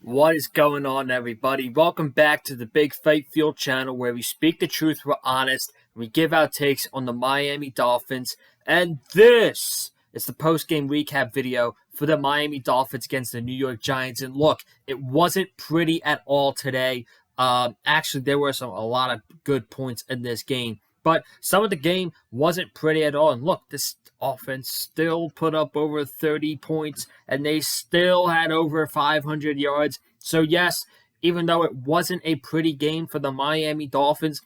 What is going on, everybody? Welcome back to the Big Fight Field channel where we speak the truth, we're honest, and we give our takes on the Miami Dolphins. And this is the post-game recap video for the Miami Dolphins against the New York Giants. And look, it wasn't pretty at all today. Actually, there were a lot of good points in this game. But some of the game wasn't pretty at all. And look, this offense still put up over 30 points, and they still had over 500 yards. So, yes, even though it wasn't a pretty game for the Miami Dolphins,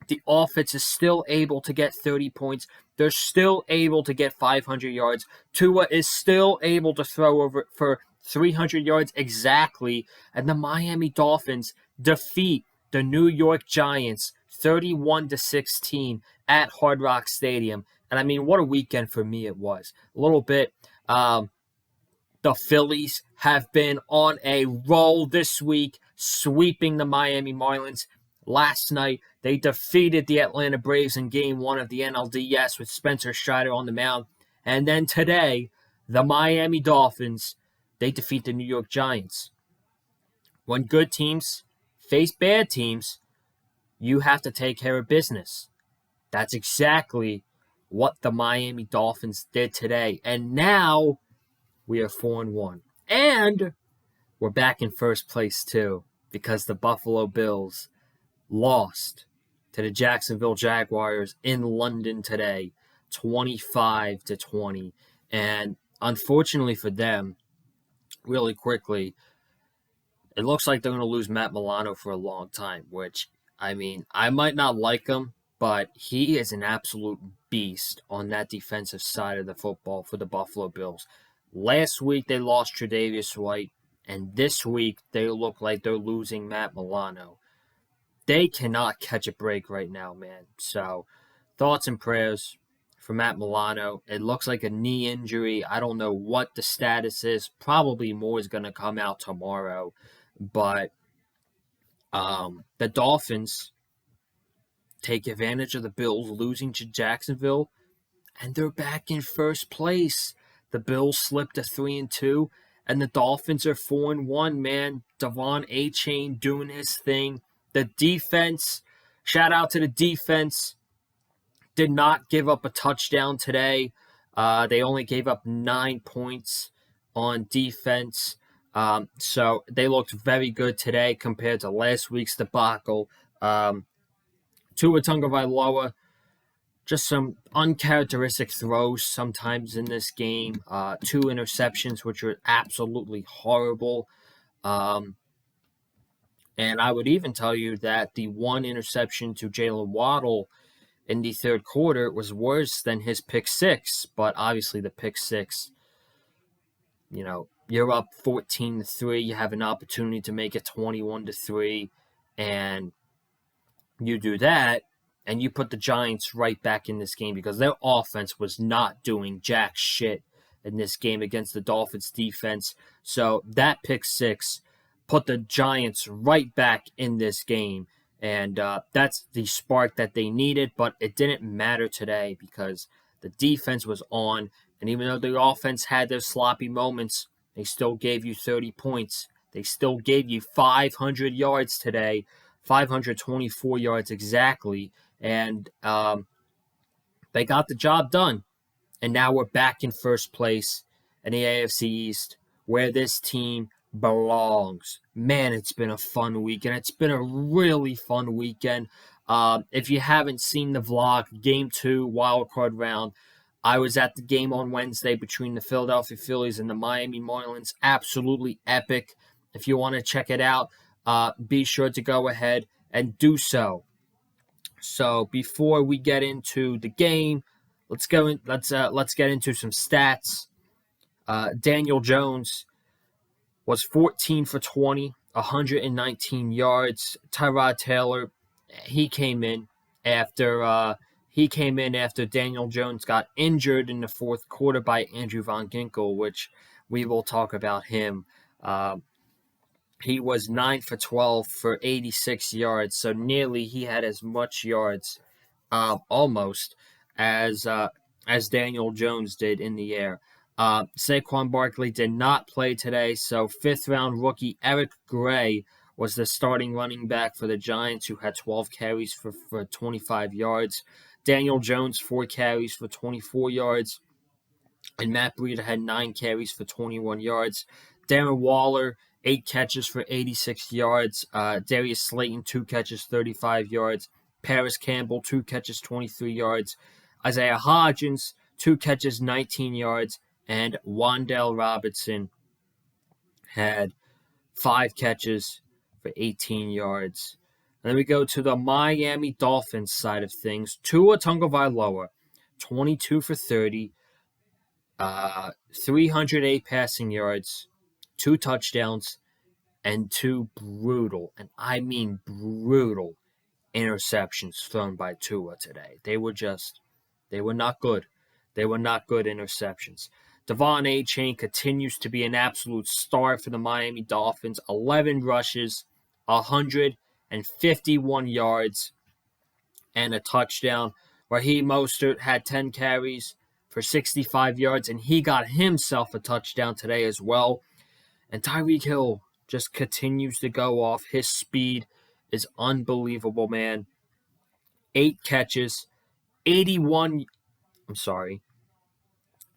the offense is still able to get 30 points. They're still able to get 500 yards. Tua is still able to throw over for 300 yards exactly. And the Miami Dolphins defeat the New York Giants 31-16 at Hard Rock Stadium. And I mean, what a weekend for me it was. A little bit. The Phillies have been on a roll this week, sweeping the Miami Marlins. Last night, they defeated the Atlanta Braves in Game 1 of the NLDS with Spencer Strider on the mound. And then today, the Miami Dolphins, they defeat the New York Giants. When good teams face bad teams, you have to take care of business. That's exactly what the Miami Dolphins did today. And now we are 4-1. And we're back in first place too, because the Buffalo Bills lost to the Jacksonville Jaguars in London today, 25-20. And unfortunately for them, really quickly, it looks like they're going to lose Matt Milano for a long time, which, I mean, I might not like him, but he is an absolute beast on that defensive side of the football for the Buffalo Bills. Last week, they lost Tre'Davious White, and this week, they look like they're losing Matt Milano. They cannot catch a break right now, man. So, thoughts and prayers for Matt Milano. It looks like a knee injury. I don't know what the status is. Probably more is going to come out tomorrow. But the Dolphins take advantage of the Bills losing to Jacksonville, and they're back in first place. The Bills slipped to 3-2, and the Dolphins are 4-1, man. Devon A-Chain doing his thing. The defense, shout out to the defense, did not give up a touchdown today. They only gave up 9 points on defense. So they looked very good today compared to last week's debacle. Tua Tagovailoa, just some uncharacteristic throws sometimes in this game. 2 interceptions, which were absolutely horrible. And I would even tell you that the 1 interception to Jalen Waddle in the third quarter was worse than his pick 6. But obviously the pick 6, you're up 14-3. You have an opportunity to make it 21-3. And you do that, and you put the Giants right back in this game because their offense was not doing jack shit in this game against the Dolphins defense. So that pick 6 put the Giants right back in this game. And that's the spark that they needed, but it didn't matter today because the defense was on. And even though the offense had their sloppy moments, they still gave you 30 points. They still gave you 500 yards today, 524 yards exactly. And they got the job done. And now we're back in first place in the AFC East, where this team belongs. Man, it's been a fun weekend. It's been a really fun weekend. If you haven't seen the vlog, Game 2, Wildcard Round, I was at the game on Wednesday between the Philadelphia Phillies and the Miami Marlins. Absolutely epic. If you want to check it out, be sure to go ahead and do so. So before we get into the game, let's get into some stats. Daniel Jones was 14 for 20, 119 yards. Tyrod Taylor, he came in after Daniel Jones got injured in the fourth quarter by Andrew Von Ginkel, which we will talk about him. He was 9 for 12 for 86 yards, so nearly he had as much yards, almost, as Daniel Jones did in the air. Saquon Barkley did not play today, so fifth-round rookie Eric Gray was the starting running back for the Giants, who had 12 carries for 25 yards. Daniel Jones, 4 carries for 24 yards. And Matt Breida had 9 carries for 21 yards. Darren Waller, 8 catches for 86 yards. Darius Slayton, 2 catches, 35 yards. Paris Campbell, 2 catches, 23 yards. Isaiah Hodgins, 2 catches, 19 yards. And Wan'Dale Robinson had 5 catches for 18 yards. And then we go to the Miami Dolphins side of things. Tua Tagovailoa, 22 for 30. 308 passing yards, 2 touchdowns, and 2 brutal, and I mean brutal, interceptions thrown by Tua today. They were not good. They were not good interceptions. Devon Achane continues to be an absolute star for the Miami Dolphins. 11 rushes, 151 yards, and a touchdown. Raheem Mostert had 10 carries for 65 yards, and he got himself a touchdown today as well. And Tyreek Hill just continues to go off. His speed is unbelievable, man. 8 catches, 81. I'm sorry.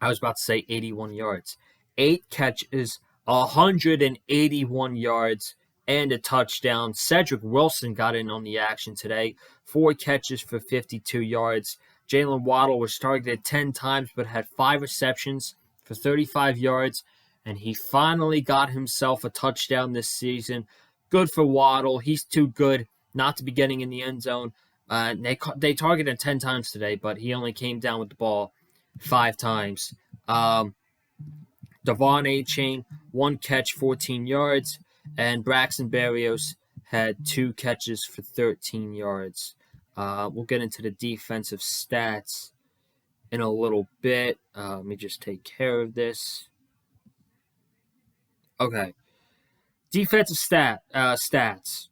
I was about to say 81 yards. 8 catches, 181 yards, and a touchdown. Cedric Wilson got in on the action today. 4 catches for 52 yards. Jalen Waddle was targeted 10 times but had 5 receptions for 35 yards, and he finally got himself a touchdown this season. Good for Waddle. He's too good not to be getting in the end zone. They targeted 10 times today, but he only came down with the ball 5 times. Devon Achane, 1 catch, 14 yards, and Braxton Berrios had 2 catches for 13 yards. We'll get into the defensive stats in a little bit. Let me just take care of this. Okay. Defensive stats.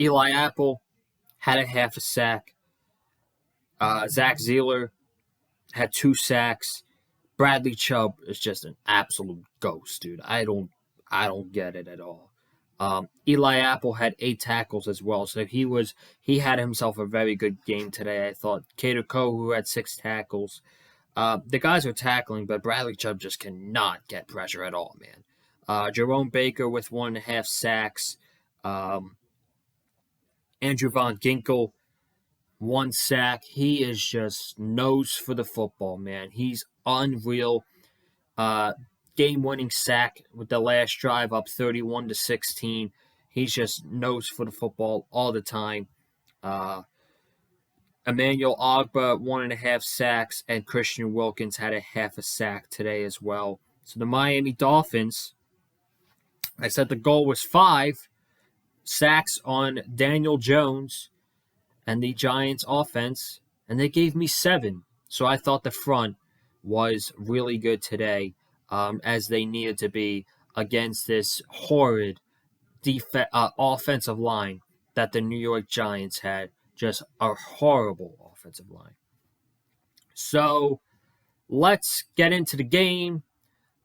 Eli Apple had a half a sack. Zach Zeeler had 2 sacks. Bradley Chubb is just an absolute ghost, dude. I don't get it at all. Eli Apple had 8 tackles as well, so he had himself a very good game today. I thought Kader Kohou had 6 tackles. The guys are tackling, but Bradley Chubb just cannot get pressure at all, man. Jerome Baker with 1.5 sacks. Andrew Von Ginkel, 1 sack. He is just nose for the football, man. He's unreal. Game-winning sack with the last drive, up 31-16. He's just nose for the football all the time. Emmanuel Ogbah, 1.5 sacks, and Christian Wilkins had a half a sack today as well. So the Miami Dolphins, I said the goal was 5 sacks on Daniel Jones and the Giants offense, and they gave me 7. So I thought the front was really good today, as they needed to be against this horrid offensive line that the New York Giants had. Just a horrible offensive line. So let's get into the game.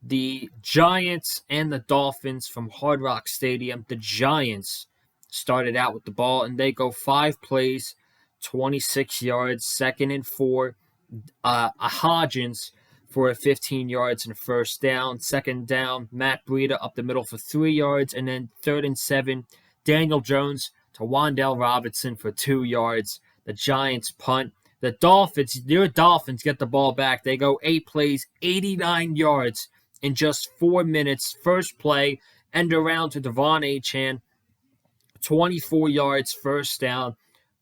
The Giants and the Dolphins from Hard Rock Stadium. The Giants started out with the ball, and they go 5 plays, 26 yards, 2nd and 4. Hodgins for 15 yards and first down. 2nd down, Matt Breida up the middle for 3 yards. And then 3rd and 7, Daniel Jones to Wan'Dale Robinson for 2 yards. The Giants punt. The Dolphins, your Dolphins get the ball back. They go 8 plays, 89 yards in just 4 minutes. First play, end around to Devon Achane, 24 yards, first down.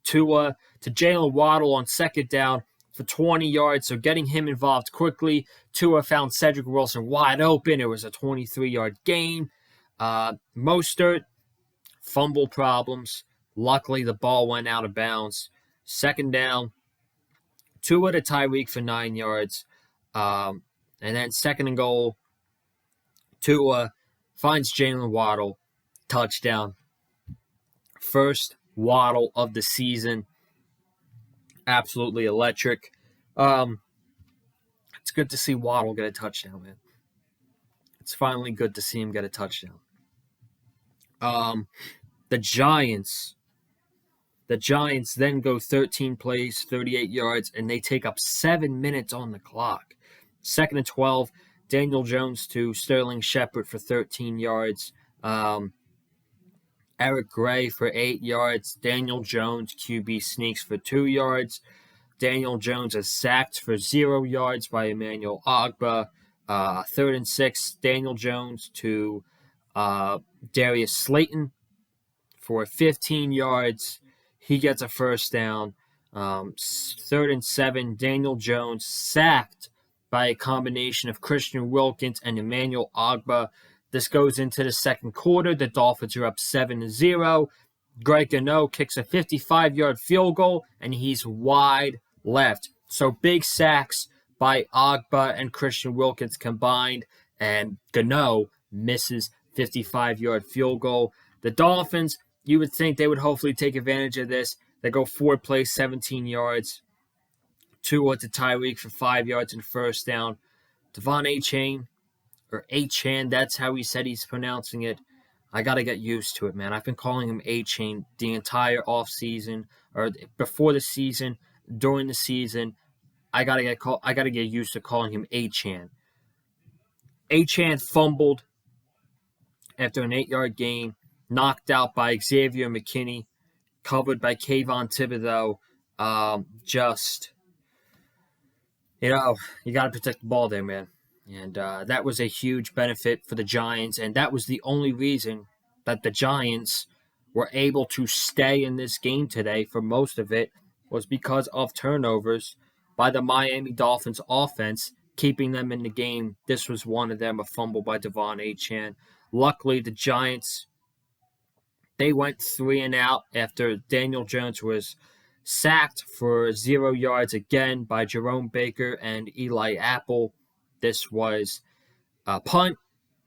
To Jalen Waddle on 2nd down for 20 yards, so getting him involved quickly. Tua found Cedric Wilson wide open. It was a 23-yard gain. Mostert, fumble problems. Luckily, the ball went out of bounds. 2nd down, Tua to Tyreek for 9 yards. And then 2nd and goal, Tua finds Jalen Waddle, touchdown. First Waddle of the season. Absolutely electric. It's good to see Waddle get a touchdown, man. It's finally good to see him get a touchdown. The Giants then go 13 plays, 38 yards, and they take up 7 minutes on the clock. 2nd and 12, Daniel Jones to Sterling Shepard for 13 yards. Eric Gray for 8 yards. Daniel Jones, QB sneaks for 2 yards. Daniel Jones is sacked for 0 yards by Emmanuel Ogbah. 3rd and 6, Daniel Jones to Darius Slayton for 15 yards. He gets a first down. 3rd and 7, Daniel Jones sacked by a combination of Christian Wilkins and Emmanuel Ogbah. This goes into the second quarter. The Dolphins are up 7-0. Greg Gano kicks a 55-yard field goal, and he's wide left. So big sacks by Ogbah and Christian Wilkins combined, and Gano misses 55-yard field goal. The Dolphins, you would think they would hopefully take advantage of this. They go 4 plays, 17 yards. 2 to Tyreek for 5 yards and first down. Devon Achane, or Achane, that's how he said he's pronouncing it. I got to get used to it, man. I've been calling him Achane the entire offseason, or before the season, during the season. I got to get used to calling him Achane. Achane fumbled after an 8-yard gain, knocked out by Xavier McKinney, covered by Kayvon Thibodeau. You got to protect the ball there, man. And that was a huge benefit for the Giants, and that was the only reason that the Giants were able to stay in this game today for most of it, was because of turnovers by the Miami Dolphins offense, keeping them in the game. This was one of them, a fumble by Devon Achane. Luckily, the Giants, they went 3 and out after Daniel Jones was sacked for 0 yards again by Jerome Baker and Eli Apple. This was a punt,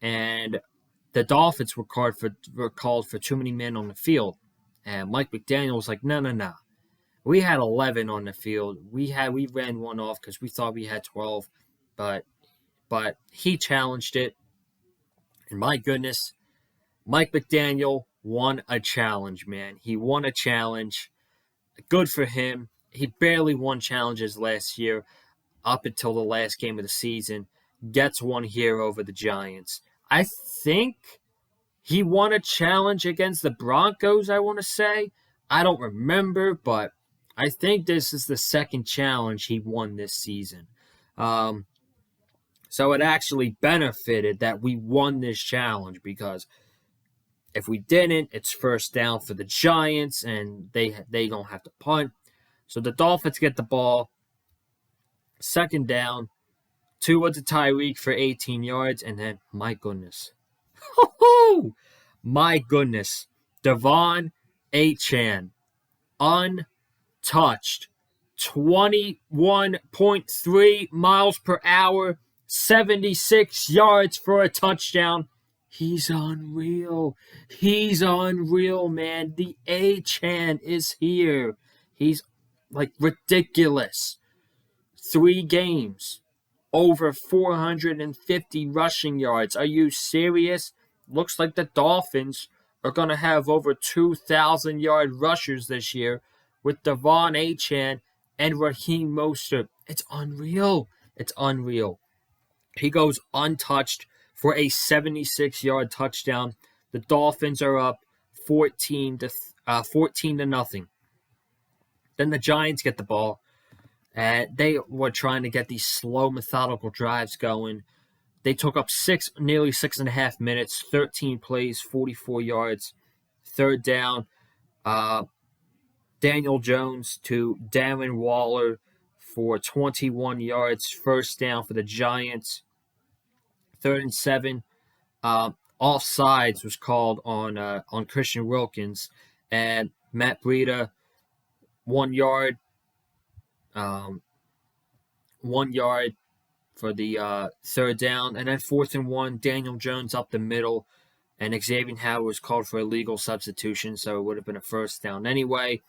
and the Dolphins were called for too many men on the field. And Mike McDaniel was like, no. We had 11 on the field. We ran one off because we thought we had 12, but he challenged it. And my goodness, Mike McDaniel won a challenge, man. He won a challenge. Good for him. He barely won challenges last year up until the last game of the season. Gets one here over the Giants. I think he won a challenge against the Broncos, I want to say. I don't remember, but I think this is the second challenge he won this season. So it actually benefited that we won this challenge, because if we didn't, it's first down for the Giants, and they don't have to punt. So the Dolphins get the ball. 2nd down. 2 to Tyreek for 18 yards, and then, my goodness. My goodness. Devon Achane, untouched. 21.3 miles per hour, 76 yards for a touchdown. He's unreal. He's unreal, man. The Achane is here. He's like ridiculous. 3 games. Over 450 rushing yards. Are you serious? Looks like the Dolphins are going to have over 2,000-yard rushers this year with Devon Achane and Raheem Mostert. It's unreal. It's unreal. He goes untouched for a 76-yard touchdown. The Dolphins are up 14 to nothing. Then the Giants get the ball. They were trying to get these slow, methodical drives going. They took up nearly 6.5 minutes, 13 plays, 44 yards. 3rd down, Daniel Jones to Darren Waller for 21 yards. First down for the Giants. 3rd and 7. Offsides was called on Christian Wilkins, and Matt Breida, 1 yard. 1 yard for the 3rd down, and then 4th and 1, Daniel Jones up the middle, and Xavier Howard was called for a legal substitution, so it would have been a first down anyway.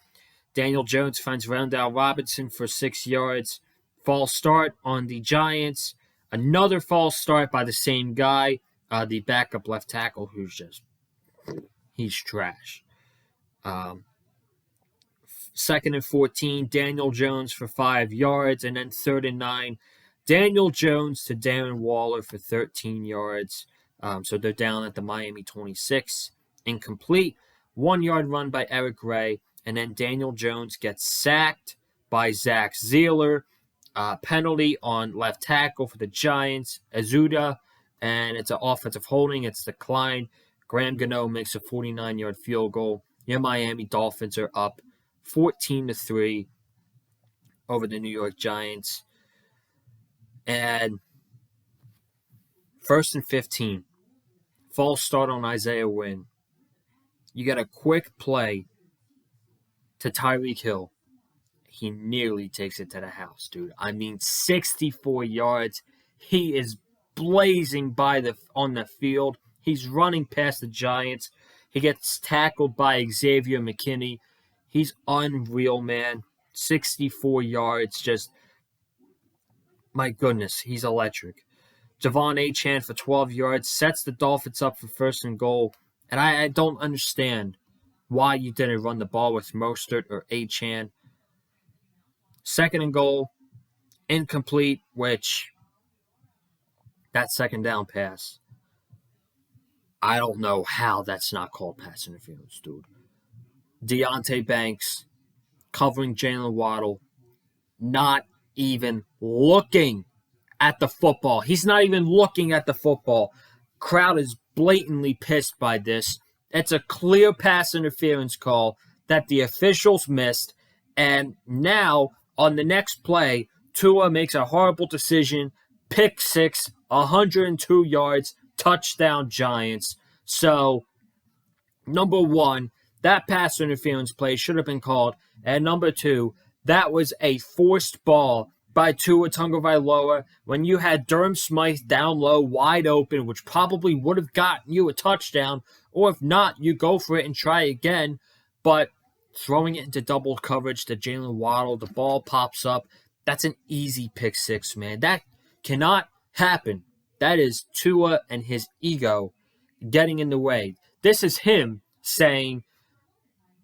Daniel Jones finds Rondell Robinson for 6 yards. False start on the Giants. Another false start by the same guy, the backup left tackle, he's trash. Um, 2nd and 14, Daniel Jones for 5 yards, and then 3rd and 9, Daniel Jones to Darren Waller for 13 yards. So they're down at the Miami 26. Incomplete. 1-yard run by Eric Gray, and then Daniel Jones gets sacked by Zach Zeeler. Penalty on left tackle for the Giants, Azuda, and it's an offensive holding. It's declined. Graham Gano makes a 49-yard field goal. Your Miami Dolphins are up 14-3 over the New York Giants. And 1st and 15, false start on Isaiah Wynn. You got a quick play to Tyreek Hill. He nearly takes it to the house, dude. I mean, 64 yards. He is blazing on the field. He's running past the Giants. He gets tackled by Xavier McKinney. He's unreal, man. 64 yards. Just, my goodness, he's electric. Javon Achane for 12 yards sets the Dolphins up for 1st-and-goal. And I don't understand why you didn't run the ball with Mostert or Achane. 2nd-and-goal, incomplete, which that 2nd-down pass, I don't know how that's not called pass interference, dude. Deonte Banks covering Jalen Waddle, not even looking at the football. He's not even looking at the football. Crowd is blatantly pissed by this. It's a clear pass interference call that the officials missed, and now on the next play, Tua makes a horrible decision, pick six, 102 yards, touchdown Giants. So, number one, that pass interference play should have been called. And number two, that was a forced ball by Tua Tagovailoa when you had Durham Smythe down low, wide open, which probably would have gotten you a touchdown. Or if not, you go for it and try again. But throwing it into double coverage to Jalen Waddle, the ball pops up. That's an easy pick six, man. That cannot happen. That is Tua and his ego getting in the way. This is him saying,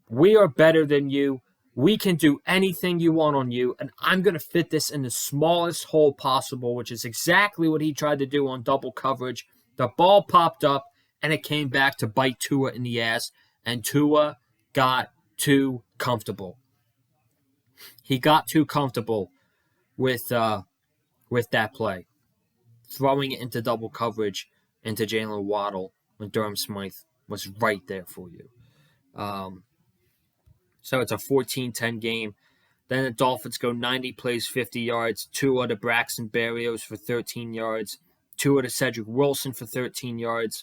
we are better than you. We can do anything you want on you, and I'm going to fit this in the smallest hole possible, which is exactly what he tried to do on double coverage. The ball popped up, and it came back to bite Tua in the ass, and Tua got too comfortable. He got too comfortable with that play, throwing it into double coverage into Jalen Waddle when Durham Smythe was right there for you. So it's a 14-10 game. Then the Dolphins go 90 plays, 50 yards. Tua to Braxton Berrios for 13 yards. Tua to Cedric Wilson for 13 yards.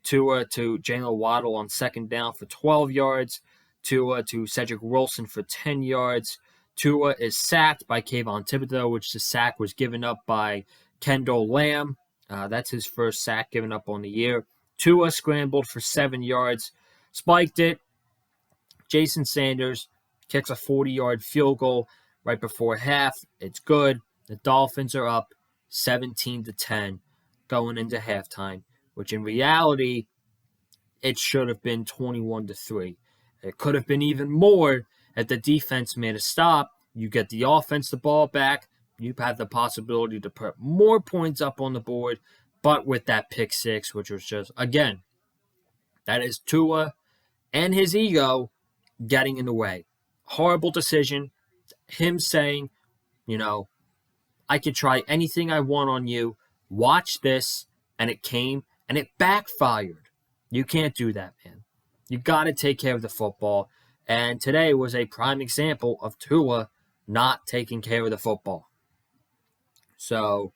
Tua to Jalen Waddle on 2nd down for 12 yards. Tua to Cedric Wilson for 10 yards. Tua is sacked by Kayvon Thibodeau, which the sack was given up by Kendall Lamb. That's his first sack given up on the year. Tua scrambled for 7 yards, spiked it. Jason Sanders kicks a 40-yard field goal right before half. It's good. The Dolphins are up 17-10 going into halftime, which in reality, it should have been 21-3. It could have been even more if the defense made a stop. You get the offense the ball back. You have the possibility to put more points up on the board. But with that pick six, which was just, again, that is Tua and his ego getting in the way. Horrible decision. Him saying, I could try anything I want on you. Watch this. And it came and it backfired. You can't do that, man. You got to take care of the football. And today was a prime example of Tua not taking care of the football. So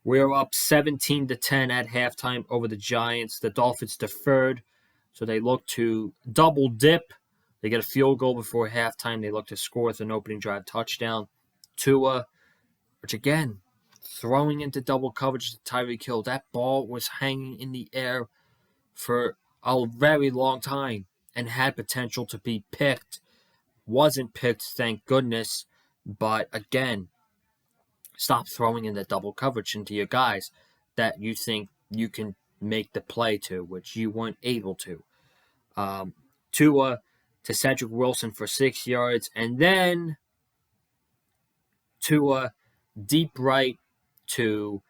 we're up 17-10 at halftime over the Giants. The Dolphins deferred, so they look to double dip. They get a field goal before halftime. They look to score with an opening drive touchdown. Tua, which again, throwing into double coverage to Tyreek Hill. That ball was hanging in the air for a very long time and had potential to be picked. Wasn't picked, thank goodness. But again, Stop throwing in the double coverage into your guys that you think you can make the play to, which you weren't able to. Tua to Cedric Wilson for 6 yards, and then Tua deep right to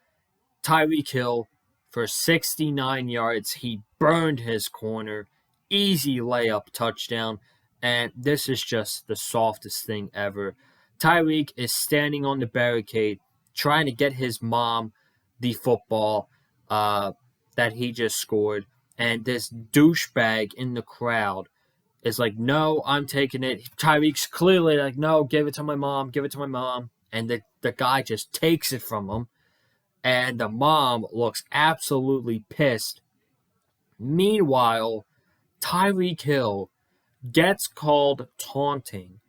Tyreek Hill for 69 yards. He burned his corner. Easy layup touchdown. And this is just the softest thing ever. Tyreek is standing on the barricade trying to get his mom the football that he just scored. And this douchebag in the crowd is like, no, I'm taking it. Tyreek's clearly like, no, give it to my mom. Give it to my mom. And the guy just takes it from him. And the mom looks absolutely pissed. Meanwhile, Tyreek Hill gets called taunting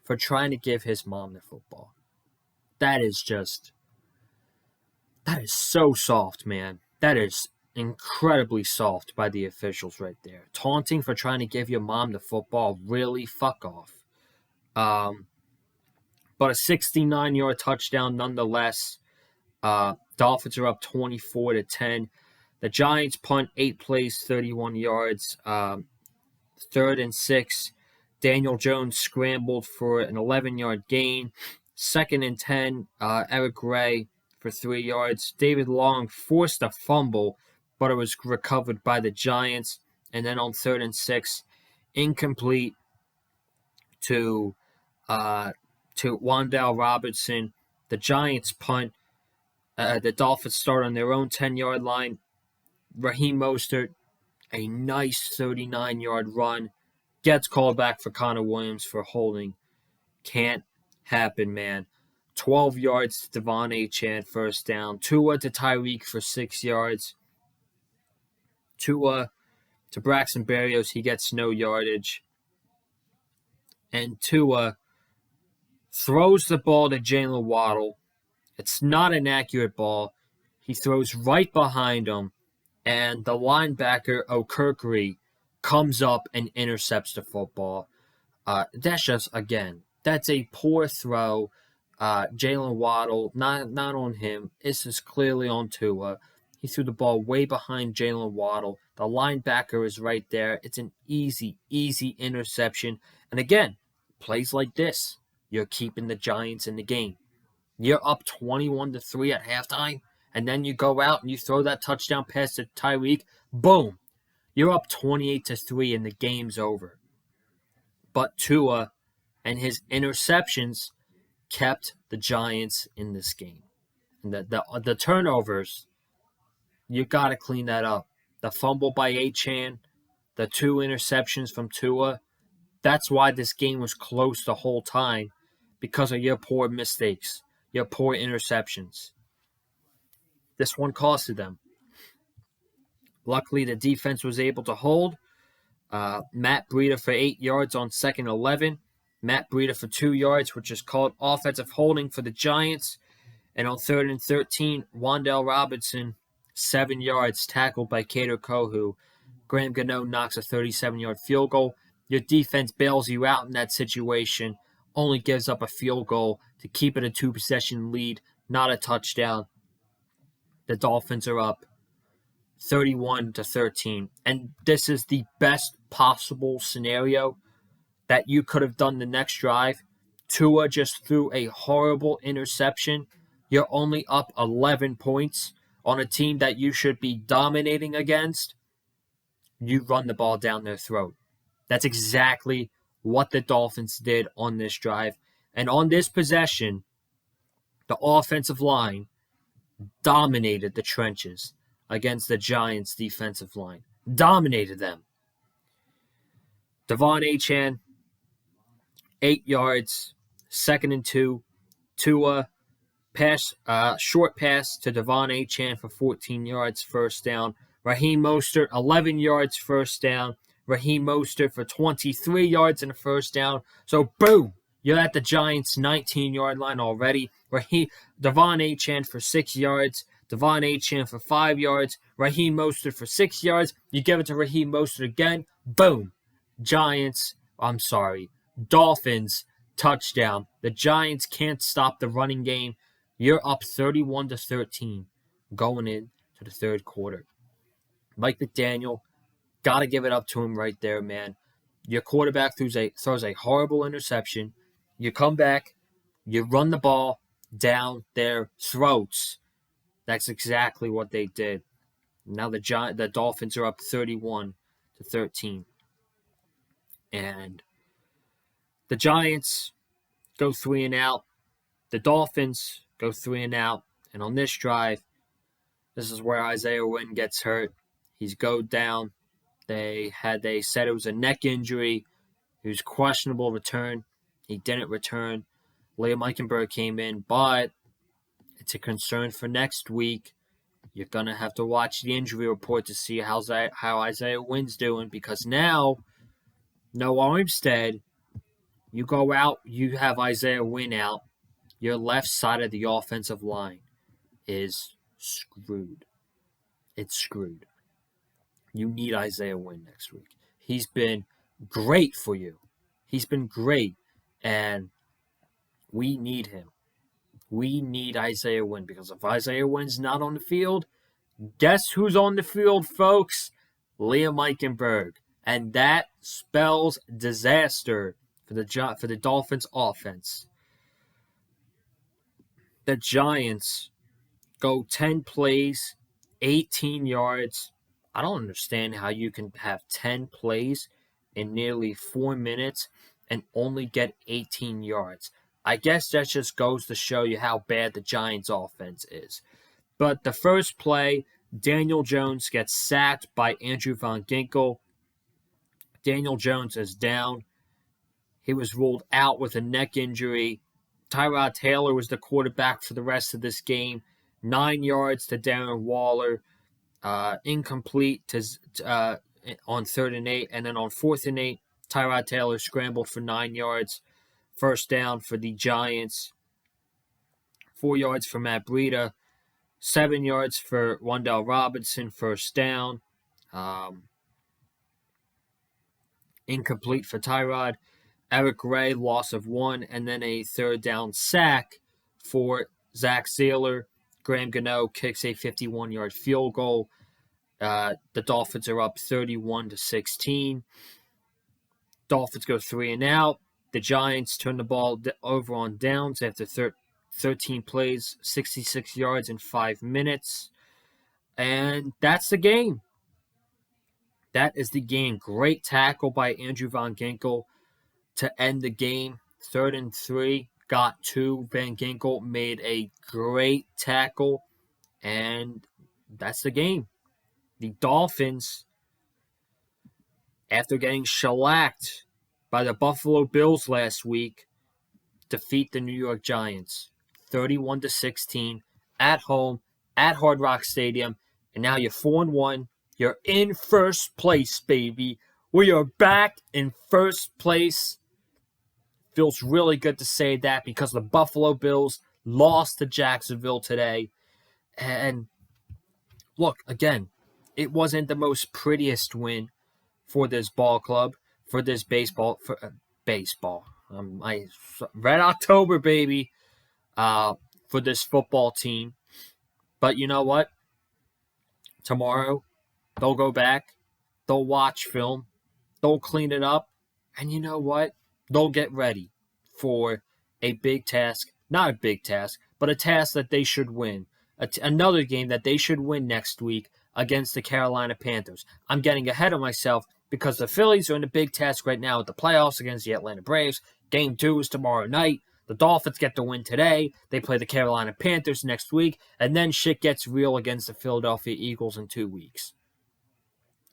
for trying to give his mom the football. That is so soft, man. That is incredibly soft by the officials right there. Taunting for trying to give your mom the football, really, fuck off. But a 69-yard touchdown nonetheless. Dolphins are up 24-10. The Giants punt 8 plays, 31 yards. 3rd and 6. Daniel Jones scrambled for an 11-yard gain. 2nd and 10. Eric Gray for 3 yards. David Long forced a fumble, but it was recovered by the Giants. And then on 3rd and 6, incomplete to Wan'Dale Robinson. The Giants punt. The Dolphins start on their own 10-yard line. Raheem Mostert, a nice 39-yard run, gets called back for Connor Williams for holding. Can't happen, man. 12 yards to Devon Achane, first down. Tua to Tyreek for 6 yards. Tua to Braxton Berrios, he gets no yardage. And Tua throws the ball to Jalen Waddle. It's not an accurate ball. He throws right behind him, and the linebacker, O'Kirkry, comes up and intercepts the football. That's just, again, that's a poor throw. Jalen Waddle, not on him. This is clearly on Tua. He threw the ball way behind Jalen Waddle. The linebacker is right there. It's an easy interception. And again, plays like this, you're keeping the Giants in the game. You're up 21-3 at halftime, and then you go out and you throw that touchdown pass to Tyreek. Boom. You're up 28-3 and the game's over. But Tua and his interceptions kept the Giants in this game. And the turnovers, you got to clean that up. The fumble by Achane, the 2 interceptions from Tua, that's why this game was close the whole time, because of your poor mistakes. Your poor interceptions. This one costed them. Luckily, the defense was able to hold. Matt Breida for 8 yards on 2nd and 11. Matt Breida for 2 yards, which is called offensive holding for the Giants. And on 3rd and 13, Wan'Dale Robinson, 7 yards, tackled by Kader Kohou. Graham Gano knocks a 37-yard field goal. Your defense bails you out in that situation. Only gives up a field goal to keep it a 2-possession lead, not a touchdown. The Dolphins are up 31-13. And this is the best possible scenario that you could have done the next drive. Tua just threw a horrible interception. You're only up 11 points on a team that you should be dominating against. You run the ball down their throat. That's exactly what the Dolphins did on this drive. And on this possession, the offensive line dominated the trenches against the Giants' defensive line. Dominated them. Devon Achane, 8 yards, 2nd and 2. Tua, short pass to Devon Achane for 14 yards, first down. Raheem Mostert, 11 yards, first down. Raheem Mostert for 23 yards and a first down. So, boom, you're at the Giants' 19-yard line already. Devon Achane for 6 yards. Devon Achane for 5 yards. Raheem Mostert for 6 yards. You give it to Raheem Mostert again. Boom. Dolphins, touchdown. The Giants can't stop the running game. You're up 31-13 going into the third quarter. Mike McDaniel, got to give it up to him right there, man. Your quarterback throws a horrible interception. You come back, you run the ball down their throats. That's exactly what they did. Now the Dolphins are up 31-13. And the Giants go 3-and-out. The Dolphins go 3-and-out. And on this drive, this is where Isaiah Wynn gets hurt. He's go down. They said it was a neck injury. He was questionable return. He didn't return. Liam Eichenberg came in, but it's a concern for next week. You're going to have to watch the injury report to see how Isaiah Wynn's doing, because now, no Armstead, you go out, you have Isaiah Wynn out. Your left side of the offensive line is screwed. It's screwed. You need Isaiah Wynn next week. He's been great for you. He's been great, and we need him. We need Isaiah Wynn, because if Isaiah Wynn's not on the field, guess who's on the field, folks? Liam Eichenberg. And that spells disaster for the Dolphins offense. The Giants go 10 plays, 18 yards. I don't understand how you can have 10 plays in nearly 4 minutes and only get 18 yards. I guess that just goes to show you how bad the Giants offense is. But the first play, Daniel Jones gets sacked by Andrew Van Ginkel. Daniel Jones is down. He was ruled out with a neck injury. Tyrod Taylor was the quarterback for the rest of this game. 9 yards to Darren Waller. Incomplete on 3rd and 8. And then on 4th and 8, Tyrod Taylor scrambled for 9 yards. First down for the Giants. 4 yards for Matt Breida. 7 yards for Wan'Dale Robinson. First down. Incomplete for Tyrod. Eric Gray, loss of 1. And then a 3rd down sack for Zach Sealer. Graham Gano kicks a 51-yard field goal. The Dolphins are up 31-16. Dolphins go 3-and-out. The Giants turn the ball over on downs after 13 plays, 66 yards in 5 minutes. And that's the game. That is the game. Great tackle by Andrew Van Ginkel to end the game. 3rd and 3, got 2. Van Ginkel made a great tackle, and that's the game. The Dolphins, after getting shellacked by the Buffalo Bills last week, defeat the New York Giants 31-16 at home at Hard Rock Stadium, and now you're 4-1. You're in first place, baby. We are back in first place. Feels really good to say that, because the Buffalo Bills lost to Jacksonville today. And look, again, it wasn't the most prettiest win for this ball club, for this baseball. Red October, baby, for this football team. But you know what? Tomorrow, they'll go back, they'll watch film, they'll clean it up, and you know what? They'll get ready for a big task. Not a big task, but a task that they should win. Another game that they should win next week against the Carolina Panthers. I'm getting ahead of myself because the Phillies are in a big task right now with the playoffs against the Atlanta Braves. Game 2 is tomorrow night. The Dolphins get the win today. They play the Carolina Panthers next week. And then shit gets real against the Philadelphia Eagles in 2 weeks.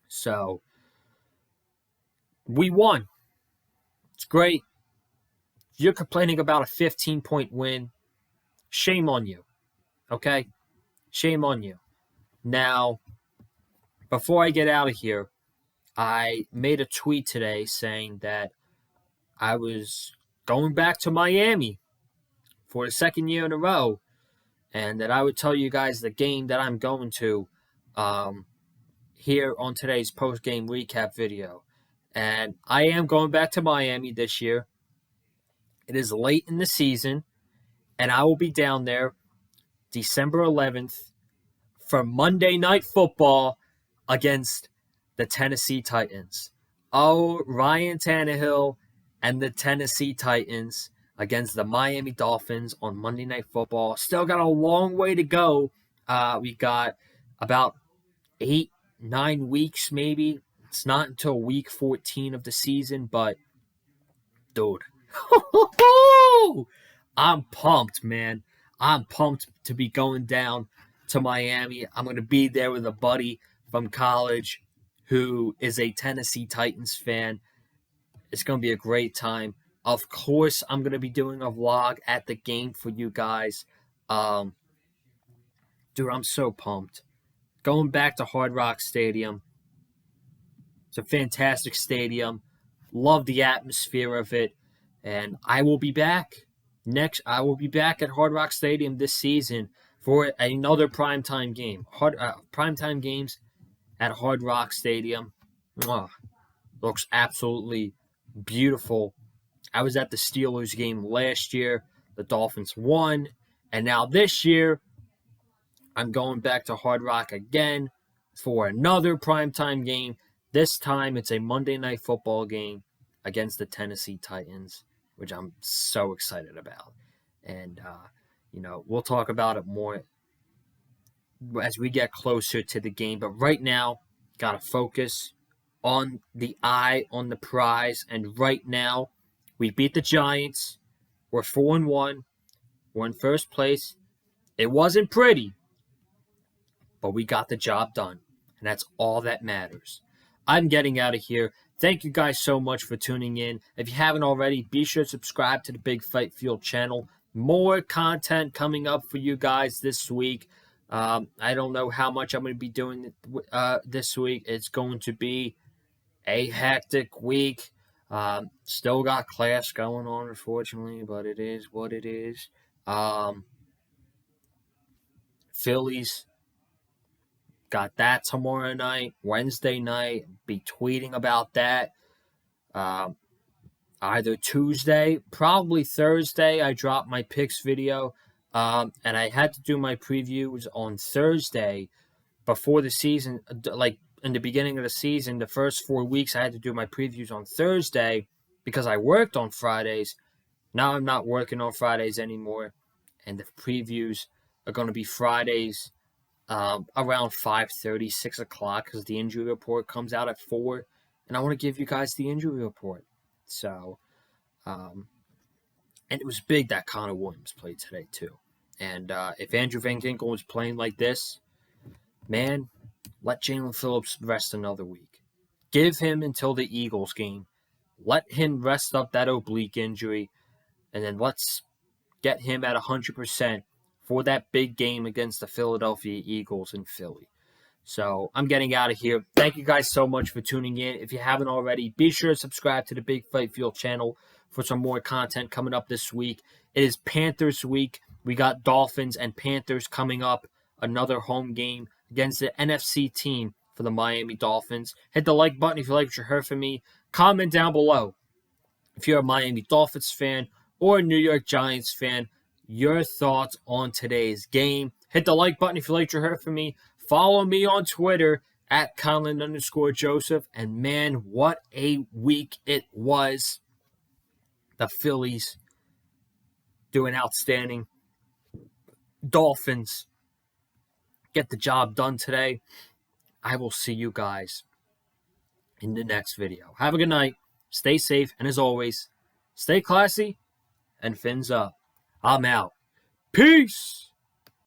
So, we won. It's great. You're complaining about a 15-point win. Shame on you. Okay? Shame on you. Now, before I get out of here, I made a tweet today saying that I was going back to Miami for the 2nd year in a row, and that I would tell you guys the game that I'm going to here on today's post-game recap video. And I am going back to Miami this year. It is late in the season, and I will be down there December 11th, for Monday Night Football against the Tennessee Titans. Oh, Ryan Tannehill and the Tennessee Titans against the Miami Dolphins on Monday Night Football. Still got a long way to go. We got about 8-9 weeks, maybe. It's not until week 14 of the season, but dude, I'm pumped, man. I'm pumped to be going down to Miami. I'm going to be there with a buddy from college who is a Tennessee Titans fan. It's going to be a great time. Of course, I'm going to be doing a vlog at the game for you guys. Dude, I'm so pumped. Going back to Hard Rock Stadium. It's a fantastic stadium. Love the atmosphere of it. And I will be back I will be back at Hard Rock Stadium this season for another primetime game. Primetime games at Hard Rock Stadium. Looks absolutely beautiful. I was at the Steelers game last year. The Dolphins won. And now this year, I'm going back to Hard Rock again for another primetime game. This time, it's a Monday Night Football game against the Tennessee Titans, which I'm so excited about. And, we'll talk about it more as we get closer to the game. But right now, got to focus on the eye on the prize. And right now, we beat the Giants. We're 4-1. We're in first place. It wasn't pretty, but we got the job done. And that's all that matters. I'm getting out of here. Thank you guys so much for tuning in. If you haven't already, be sure to subscribe to the Big Fight Field channel. More content coming up for you guys this week. I don't know how much I'm going to be doing this week. It's going to be a hectic week. Still got class going on, unfortunately, but it is what it is. Phillies got that tomorrow night, Wednesday night. Be tweeting about that. Either Tuesday, probably Thursday. I dropped my picks video, and I had to do my previews on Thursday before the season. Like in the beginning of the season, the first 4 weeks, I had to do my previews on Thursday because I worked on Fridays. Now I'm not working on Fridays anymore, and the previews are going to be Fridays around 5:30, 6 o'clock, because the injury report comes out at 4, and I want to give you guys the injury report. So, and it was big that Connor Williams played today too. And if Andrew Van Ginkel was playing like this, man, let Jalen Phillips rest another week. Give him until the Eagles game. Let him rest up that oblique injury, and then let's get him at 100% for that big game against the Philadelphia Eagles in Philly. So I'm getting out of here. Thank you guys so much for tuning in. If you haven't already, be sure to subscribe to the Big Fight Field channel for some more content coming up this week. It is Panthers week. We got Dolphins and Panthers coming up. Another home game against the NFC team for the Miami Dolphins. Hit the like button if you like what you heard from me. Comment down below if you're a Miami Dolphins fan or a New York Giants fan, your thoughts on today's game. Hit the like button if you liked what you heard from me. Follow me on Twitter at Conlon_Joseph. And man, what a week it was. The Phillies doing outstanding. Dolphins get the job done today. I will see you guys in the next video. Have a good night. Stay safe. And as always, stay classy and fins up. I'm out. Peace.